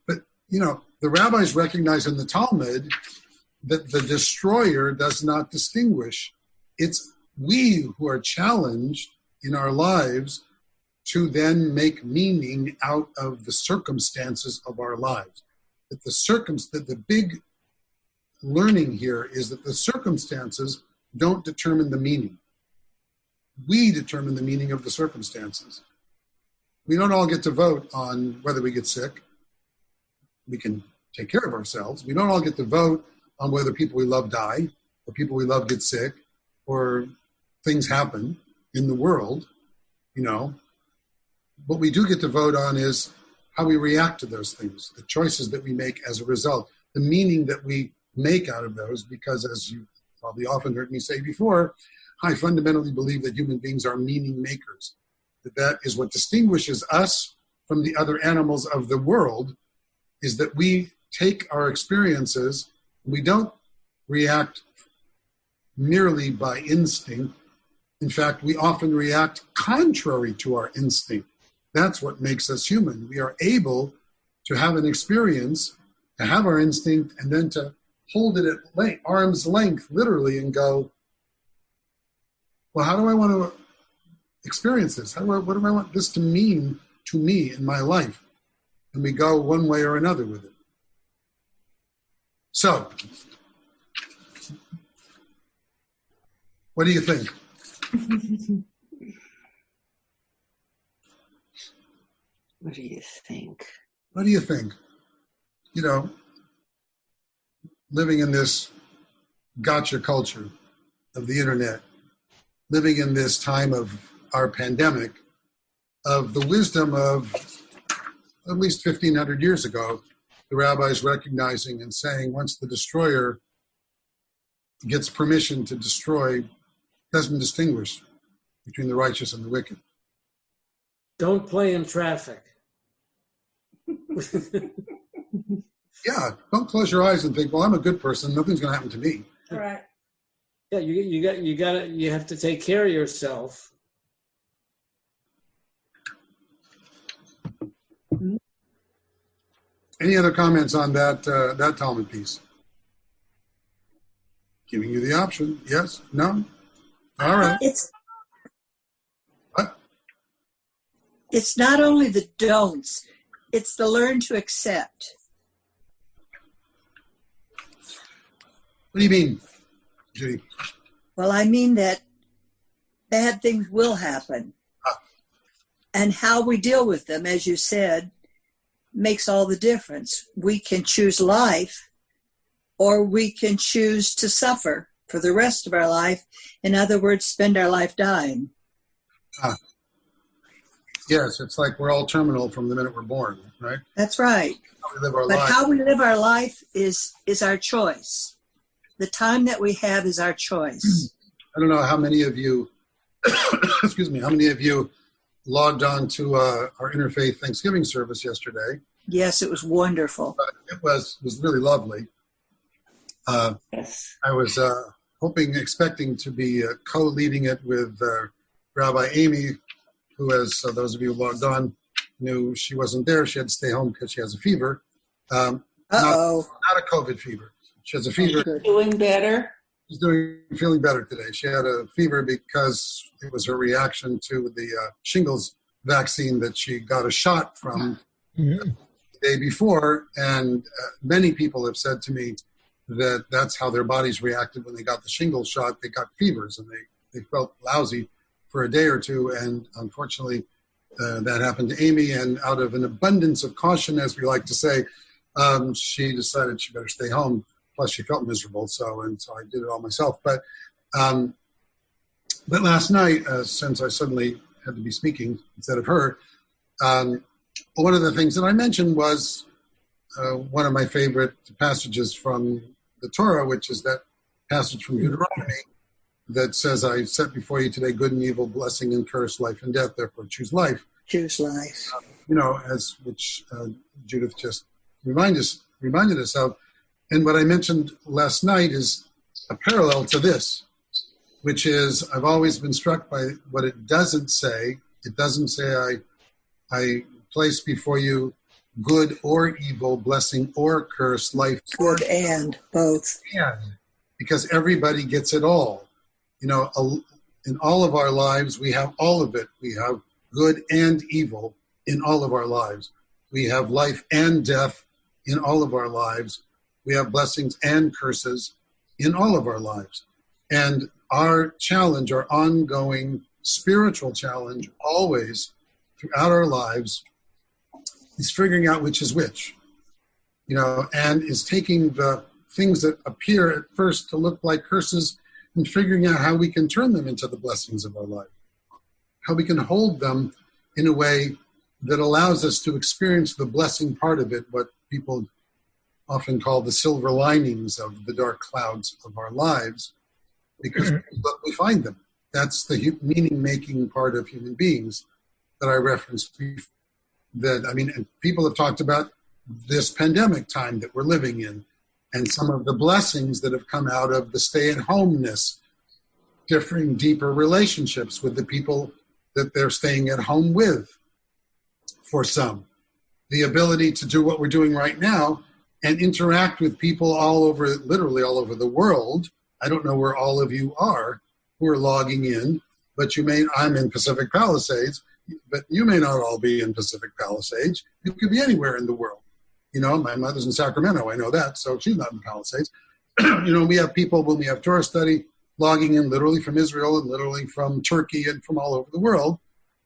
But, the rabbis recognize in the Talmud that the destroyer does not distinguish. It's we who are challenged in our lives to then make meaning out of the circumstances of our lives. That the big learning here is that the circumstances don't determine the meaning. We determine the meaning of the circumstances. We don't all get to vote on whether we get sick. We can take care of ourselves. We don't all get to vote on whether people we love die or people we love get sick or things happen in the world, What we do get to vote on is how we react to those things, the choices that we make as a result, the meaning that we make out of those, because as you probably often heard me say before, I fundamentally believe that human beings are meaning makers. That is what distinguishes us from the other animals of the world, is that we take our experiences, we don't react merely by instinct. In fact, we often react contrary to our instinct. That's what makes us human. We are able to have an experience, to have our instinct, and then to hold it at arm's length, literally, and go, well, how do I want to experience this? What do I want this to mean to me in my life? And we go one way or another with it. So, what do you think? What do you think? What do you think? Living in this gotcha culture of the internet, living in this time of our pandemic, of the wisdom of at least 1,500 years ago, the rabbis recognizing and saying once the destroyer gets permission to destroy, doesn't distinguish between the righteous and the wicked. Don't play in traffic. Yeah, don't close your eyes and think, well, I'm a good person, nothing's going to happen to me. Right. Yeah, you have to take care of yourself. Any other comments on that Talmud piece? Giving you the option. Yes? No? All right. It's not only the don'ts, it's the learn to accept. What do you mean, Judy? Well, I mean that bad things will happen. And how we deal with them, as you said, makes all the difference. We can choose life, or we can choose to suffer for the rest of our life. In other words, spend our life dying. Yes, it's like we're all terminal from the minute we're born, right? That's right. How we live our life is our choice. The time that we have is our choice. I don't know how many of you, how many of you logged on to our Interfaith Thanksgiving service yesterday. Yes, it was wonderful. It was really lovely. Yes. I was expecting to be co-leading it with Rabbi Amy, who, as those of you who logged on knew, she wasn't there. She had to stay home because she has a fever. Not a COVID fever. She has a fever. Doing better? She's feeling better today. She had a fever because it was her reaction to the shingles vaccine that she got a shot from the day before. And many people have said to me that that's how their bodies reacted when they got the shingles shot. They got fevers and they felt lousy for a day or two. And unfortunately, that happened to Amy. And out of an abundance of caution, as we like to say, she decided she better stay home. Plus, she felt miserable, so I did it all myself. But last night, since I suddenly had to be speaking instead of her, one of the things that I mentioned was one of my favorite passages from the Torah, which is that passage from Deuteronomy that says, "I set before you today good and evil, blessing and curse, life and death. Therefore, choose life." Choose life. Which Judith just reminded us of. And what I mentioned last night is a parallel to this. which is, I've always been struck by what it doesn't say. It doesn't say, I place before you good or evil, blessing or curse, life Good and both. and, because everybody gets it all. You know, in all of our lives, we have all of it. We have good and evil in all of our lives. We have life and death in all of our lives. We have blessings and curses in all of our lives. And our challenge, our ongoing spiritual challenge, always throughout our lives, is figuring out which is which, you know, and is taking the things that appear at first to look like curses and figuring out how we can turn them into the blessings of our life, how we can hold them in a way that allows us to experience the blessing part of it, what people often call the silver linings of the dark clouds of our lives, because we find them. That's the meaning-making part of human beings that I referenced before. And people have talked about this pandemic time that we're living in and some of the blessings that have come out of the stay-at-homeness, differing deeper relationships with the people that they're staying at home with for some. The ability to do what we're doing right now and interact with people literally all over the world. I don't know where all of you are who are logging in, but I'm in Pacific Palisades, but you may not all be in Pacific Palisades. You could be anywhere in the world. You know, my mother's in Sacramento, I know that, so she's not in Palisades. You know, we have people, when we have Torah study, logging in literally from Israel and literally from Turkey and from all over the world.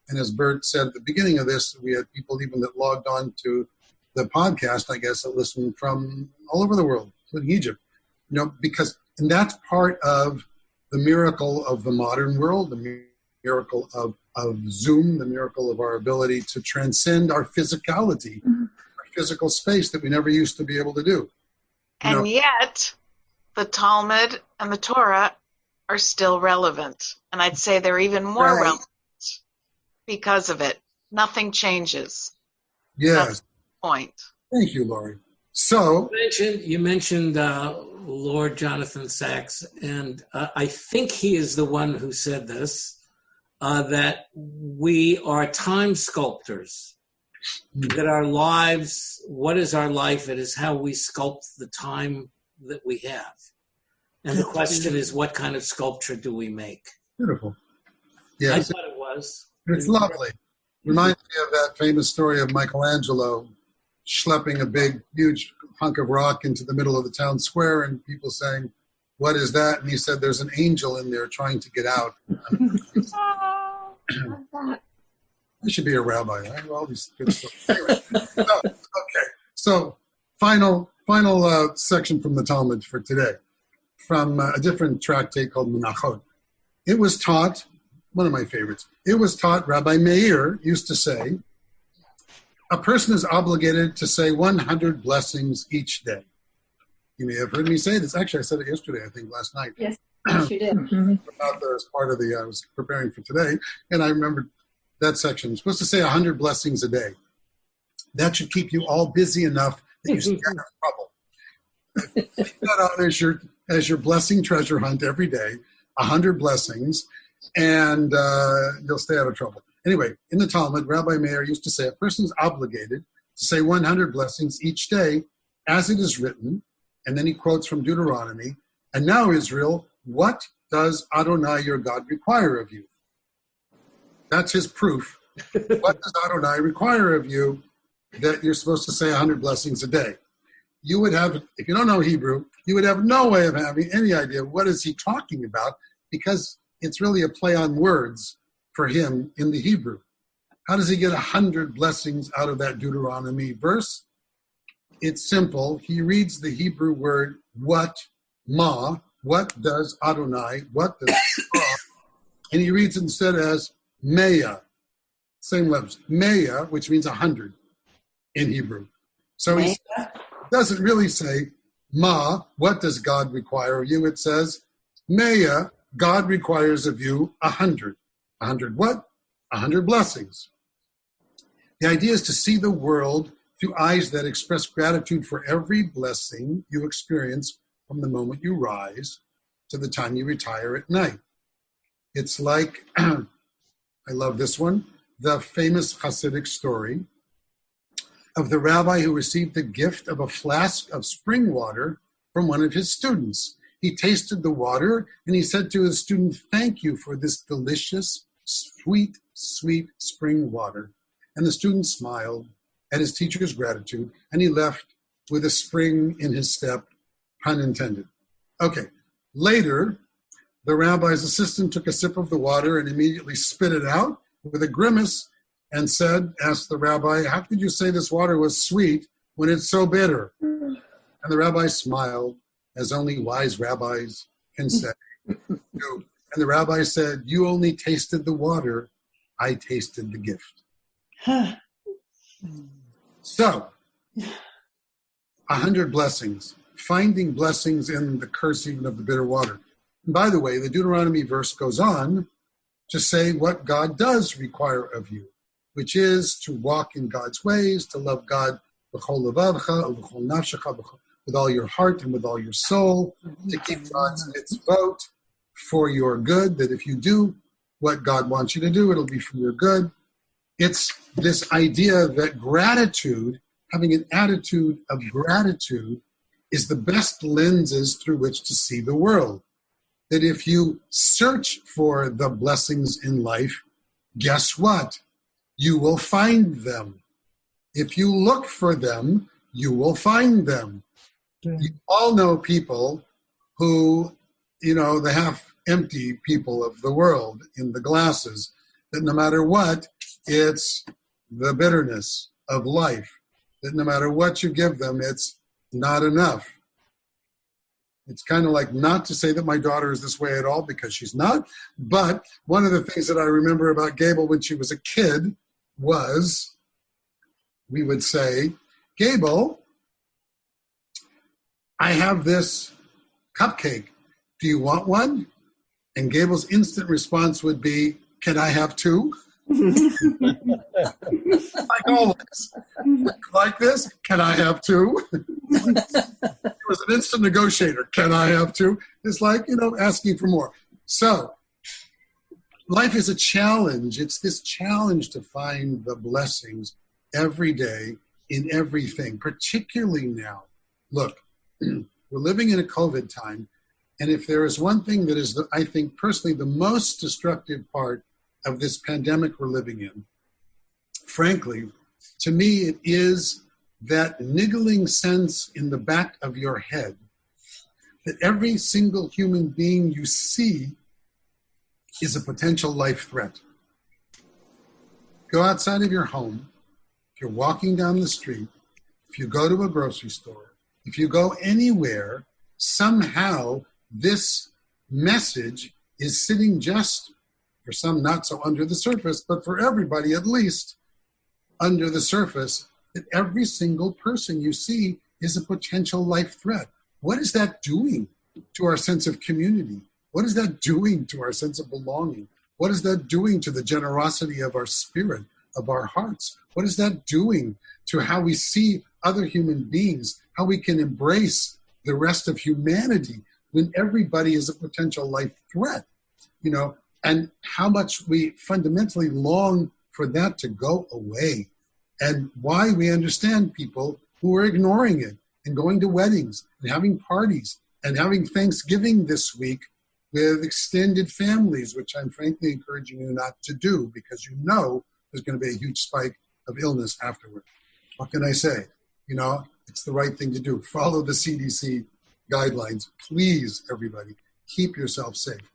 And as Bert said at the beginning of this, we had people even that logged on to the podcast, I guess, that listened from all over the world, including Egypt. You know, and that's part of the miracle of the modern world, the miracle of Zoom, the miracle of our ability to transcend our physicality, our physical space that we never used to be able to do. And yet, the Talmud and the Torah are still relevant. And I'd say they're even more relevant because of it. Nothing changes. Yes. That's the point. Thank you, Laurie. So you mentioned Lord Jonathan Sacks, and I think he is the one who said this, that we are time sculptors, that our lives, what is our life? It is how we sculpt the time that we have. And the question is, what kind of sculpture do we make? Beautiful. Yeah, I thought it was. It's lovely. Reminds me of that famous story of Michelangelo schlepping a big, huge hunk of rock into the middle of the town square and people saying, "What is that?" And he said, "There's an angel in there trying to get out." I should be a rabbi. I have all these good stuff. Anyway, so final section from the Talmud for today, from a different tractate called Menachot. It was taught, one of my favorites, Rabbi Meir used to say, a person is obligated to say 100 blessings each day. You may have heard me say this. Actually, I said it yesterday, I think, last night. Yes, you did. About as part of I was preparing for today, and I remembered that section. You're supposed to say 100 blessings a day. That should keep you all busy enough that you stay out of trouble. Keep that out as your blessing treasure hunt every day, 100 blessings, and you'll stay out of trouble. Anyway, in the Talmud, Rabbi Meir used to say a person is obligated to say 100 blessings each day as it is written, and then he quotes from Deuteronomy, "And now, Israel, what does Adonai your God require of you?" That's his proof. What does Adonai require of you that you're supposed to say 100 blessings a day? You would have, if you don't know Hebrew, you would have no way of having any idea what is he talking about, because it's really a play on words for him in the Hebrew. How does he get 100 blessings out of that Deuteronomy verse? It's simple. He reads the Hebrew word what, ma, what does Adonai, what does and he reads it instead as Meya, same letters, Meya, which means 100 in Hebrew. So he doesn't really say, Ma, what does God require of you? It says, Meya, God requires of you 100. 100 what? 100 blessings. The idea is to see the world through eyes that express gratitude for every blessing you experience from the moment you rise to the time you retire at night. It's like, I love this one, the famous Hasidic story of the rabbi who received the gift of a flask of spring water from one of his students. He tasted the water and he said to his student, "Thank you for this delicious, sweet, sweet spring water." And the student smiled at his teacher's gratitude and he left with a spring in his step, pun intended. Okay, later, the rabbi's assistant took a sip of the water and immediately spit it out with a grimace and asked the rabbi, "How could you say this water was sweet when it's so bitter?" And the rabbi smiled, as only wise rabbis can say. And the rabbi said, "You only tasted the water, I tasted the gift." So, 100 blessings, finding blessings in the curse even of the bitter water. And by the way, the Deuteronomy verse goes on to say what God does require of you, which is to walk in God's ways, to love God with all your heart and with all your soul, to keep God's mitzvot for your good, that if you do what God wants you to do, it'll be for your good. It's this idea that gratitude, having an attitude of gratitude, is the best lenses through which to see the world. That if you search for the blessings in life, guess what? You will find them. If you look for them, you will find them. You all know people who, the half-empty people of the world in the glasses, that no matter what, it's the bitterness of life, that no matter what you give them, it's not enough. It's kind of like, not to say that my daughter is this way at all, because she's not, but one of the things that I remember about Gable when she was a kid was, we would say, "Gable, I have this cupcake. Do you want one?" And Gable's instant response would be, "Can I have two?" Like always. Like this, "Can I have two?" It was an instant negotiator. "Can I have two?" It's like, asking for more. So, life is a challenge. It's this challenge to find the blessings every day in everything, particularly now. Look, we're living in a COVID time, and if there is one thing that is, I think, personally, the most destructive part of this pandemic we're living in, frankly, to me, it is that niggling sense in the back of your head that every single human being you see is a potential life threat. Go outside of your home, if you're walking down the street, if you go to a grocery store, if you go anywhere, somehow this message is sitting just, for some not so under the surface, but for everybody at least under the surface, that every single person you see is a potential life threat. What is that doing to our sense of community? What is that doing to our sense of belonging? What is that doing to the generosity of our spirit, of our hearts? What is that doing to how we see other human beings, how we can embrace the rest of humanity when everybody is a potential life threat? And how much we fundamentally long for that to go away, and why we understand people who are ignoring it and going to weddings and having parties and having Thanksgiving this week with extended families, which I'm frankly encouraging you not to do, because there's going to be a huge spike of illness afterward. What can I say? It's the right thing to do. Follow the CDC guidelines. Please, everybody, keep yourself safe.